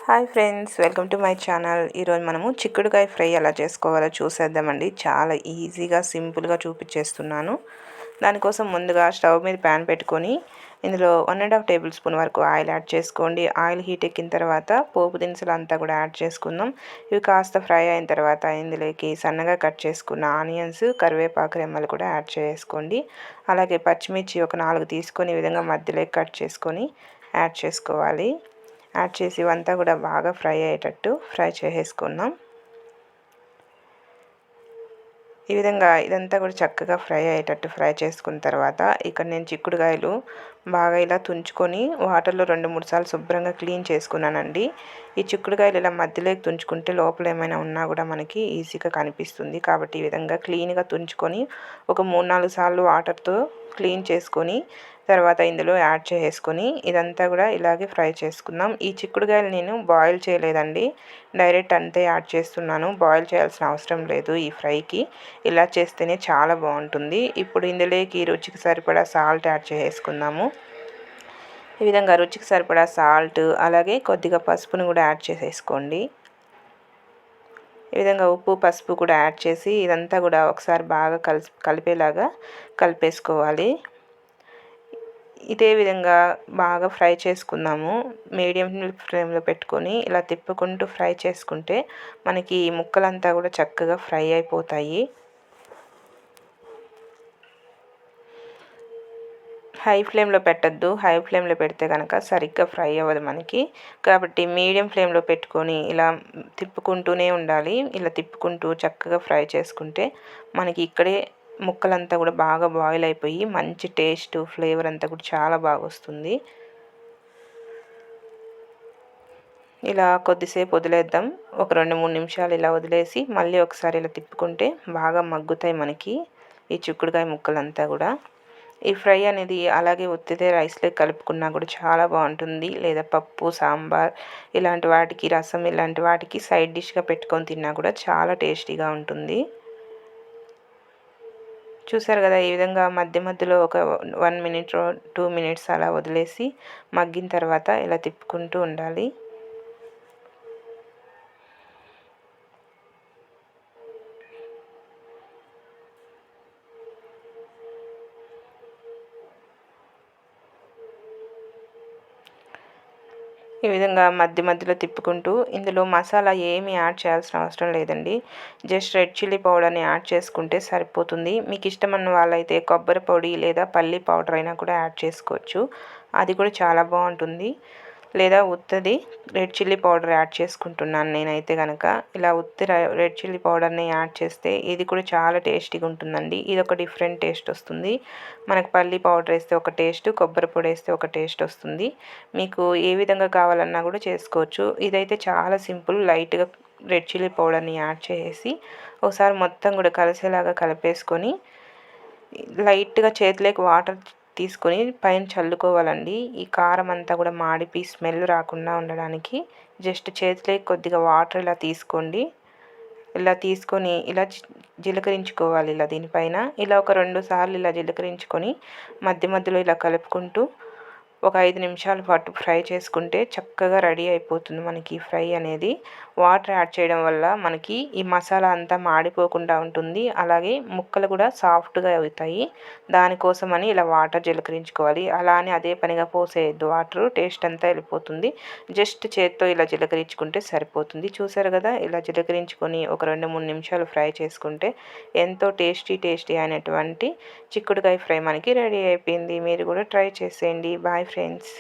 Hi friends, welcome to my channel. ఈరోజు మనము చిక్కుడుకాయ ఫ్రై ఎలా చేసుకోవాలో చూసేద్దామండి. చాలా ఈజీగా సింపుల్గా చూపించేస్తున్నాను. దానికోసం ముందుగా స్టవ్ మీద ప్యాన్ పెట్టుకొని ఇందులో 1.5 టేబుల్ స్పూన్ వరకు ఆయిల్ యాడ్ చేసుకోండి. ఆయిల్ హీట్ ఎక్కిన తర్వాత పోపు దినుసులు అంతా కూడా యాడ్ చేసుకుందాం. ఇవి కాస్త ఫ్రై అయిన తర్వాత ఇందులోకి సన్నగా కట్ చేసుకున్న ఆనియన్స్, కరివేపాకు రెమ్మలు కూడా యాడ్ చేసుకోండి. అలాగే పచ్చిమిర్చి ఒక 4 తీసుకొని ఈ విధంగా మధ్యలోకి కట్ చేసుకొని యాడ్ చేసుకోవాలి. యాడ్ చేసి ఇవంతా కూడా బాగా ఫ్రై అయ్యేటట్టు ఫ్రై చేసేసుకుందాం. ఈ విధంగా ఇదంతా కూడా చక్కగా ఫ్రై అయ్యేటట్టు ఫ్రై చేసుకున్న తర్వాత ఇక్కడ నేను చిక్కుడుకాయలు బాగా ఇలా తుంచుకొని వాటర్లో 2-3 సార్లు శుభ్రంగా క్లీన్ చేసుకున్నానండి. ఈ చిక్కుడుకాయలు ఇలా మధ్యలోకి తుంచుకుంటే లోపల ఏమైనా ఉన్నా కూడా మనకి ఈజీగా కనిపిస్తుంది. కాబట్టి ఈ విధంగా క్లీన్గా తుంచుకొని ఒక 3-4 సార్లు వాటర్తో క్లీన్ చేసుకొని తర్వాత ఇందులో యాడ్ చేసుకొని ఇదంతా కూడా ఇలాగే ఫ్రై చేసుకుందాం. ఈ చిక్కుడుకాయలు నేను బాయిల్ చేయలేదండి, డైరెక్ట్ అంతే యాడ్ చేస్తున్నాను. బాయిల్ చేయాల్సిన అవసరం లేదు ఈ ఫ్రైకి. ఇలా చేస్తేనే చాలా బాగుంటుంది. ఇప్పుడు ఇందులోకి రుచికి సరిపడా సాల్ట్ యాడ్ చేసుకుందాము. ఈ విధంగా రుచికి సరిపడా సాల్ట్, అలాగే కొద్దిగా పసుపును కూడా యాడ్ చేసేసుకోండి. ఈ విధంగా ఉప్పు, పసుపు కూడా యాడ్ చేసి ఇదంతా కూడా ఒకసారి బాగా కలిపేలాగా కలిపేసుకోవాలి. ఇదే విధంగా బాగా ఫ్రై చేసుకుందాము. మీడియం ఫ్లేమ్లో పెట్టుకొని ఇలా తిప్పుకుంటూ ఫ్రై చేసుకుంటే మనకి ఈ ముక్కలంతా కూడా చక్కగా ఫ్రై అయిపోతాయి. హై ఫ్లేమ్లో పెట్టద్దు, హై ఫ్లేమ్లో పెడితే కనుక సరిగ్గా ఫ్రై అవ్వదు మనకి. కాబట్టి మీడియం ఫ్లేమ్లో పెట్టుకొని ఇలా తిప్పుకుంటూనే ఉండాలి. ఇలా తిప్పుకుంటూ చక్కగా ఫ్రై చేసుకుంటే మనకి ఇక్కడే ముక్కలంతా కూడా బాగా బాయిల్ అయిపోయి మంచి టేస్ట్, ఫ్లేవర్ అంతా కూడా చాలా బాగా వస్తుంది. ఇలా కొద్దిసేపు వదిలేద్దాం. ఒక 2-3 నిమిషాలు ఇలా వదిలేసి మళ్ళీ ఒకసారి ఇలా తిప్పుకుంటే బాగా మగ్గుతాయి మనకి ఈ చిక్కుడుకాయ ముక్కలంతా కూడా. ఈ ఫ్రై అనేది అలాగే ఉత్తిదే రైస్లో కలుపుకున్నా కూడా చాలా బాగుంటుంది. లేదా పప్పు, సాంబార్ ఇలాంటి వాటికి, రసం ఇలాంటి వాటికి సైడ్ డిష్గా పెట్టుకొని తిన్నా కూడా చాలా టేస్టీగా ఉంటుంది. చూసారు కదా, ఈ విధంగా మధ్య మధ్యలో ఒక 1 మినిట్ 2 మినిట్స్ అలా వదిలేసి మగ్గిన తర్వాత ఇలా తిప్పుకుంటూ ఉండాలి. ఈ విధంగా మధ్య మధ్యలో తిప్పుకుంటూ ఇందులో మసాలా ఏమీ యాడ్ చేయాల్సిన అవసరం లేదండి. జస్ట్ రెడ్ చిల్లీ పౌడర్ని యాడ్ చేసుకుంటే సరిపోతుంది. మీకు ఇష్టమన్న వాళ్ళైతే కొబ్బరి పొడి లేదా పల్లి పౌడర్ అయినా కూడా యాడ్ చేసుకోవచ్చు. అది కూడా చాలా బాగుంటుంది. లేదా ఉత్తది రెడ్ చిల్లీ పౌడర్ యాడ్ చేసుకుంటున్నాను నేనైతే కనుక. ఇలా ఉత్తి రెడ్ చిల్లీ పౌడర్ని యాడ్ చేస్తే ఇది కూడా చాలా టేస్టీగా ఉంటుందండి. ఇది ఒక డిఫరెంట్ టేస్ట్ వస్తుంది. మనకు పల్లి పౌడర్ వేస్తే ఒక టేస్ట్, కొబ్బరి పొడి వేస్తే ఒక టేస్ట్ వస్తుంది. మీకు ఏ విధంగా కావాలన్నా కూడా చేసుకోవచ్చు. ఇదైతే చాలా సింపుల్. లైట్గా రెడ్ చిల్లీ పౌడర్ని యాడ్ చేసి ఒకసారి మొత్తం కూడా కలిసేలాగా కలిపేసుకొని లైట్గా చేతిలోకి వాటర్ తీసుకొని పైన చల్లుకోవాలండి. ఈ కారం అంతా కూడా మాడిపి స్మెల్ రాకుండా ఉండడానికి జస్ట్ చేతిలోకి కొద్దిగా వాటర్ ఇలా తీసుకోండి. ఇలా తీసుకొని ఇలా జీలకరించుకోవాలి. ఇలా దీనిపైన ఇలా ఒక 2 సార్లు ఇలా జీలకరించుకొని మధ్య మధ్యలో ఇలా కలుపుకుంటూ ఒక 5 నిమిషాల పాటు ఫ్రై చేసుకుంటే చక్కగా రెడీ అయిపోతుంది మనకి ఈ ఫ్రై అనేది. వాటర్ యాడ్ చేయడం వల్ల మనకి ఈ మసాలా అంతా మాడిపోకుండా ఉంటుంది. అలాగే ముక్కలు కూడా సాఫ్ట్గా అవుతాయి. దానికోసమని ఇలా వాటర్ జీలకరించుకోవాలి. అలా అని అదే పనిగా పోసేయద్దు వాటర్, టేస్ట్ అంతా వెళ్ళిపోతుంది. జస్ట్ చేత్తో ఇలా జీలకరించుకుంటే సరిపోతుంది. చూసారు కదా, ఇలా జీలకరించుకొని ఒక 2-3 నిమిషాలు ఫ్రై చేసుకుంటే ఎంతో టేస్టీ అయినటువంటి చిక్కుడుకాయ ఫ్రై మనకి రెడీ అయిపోయింది. మీరు కూడా ట్రై చేసేయండి. Bye friends.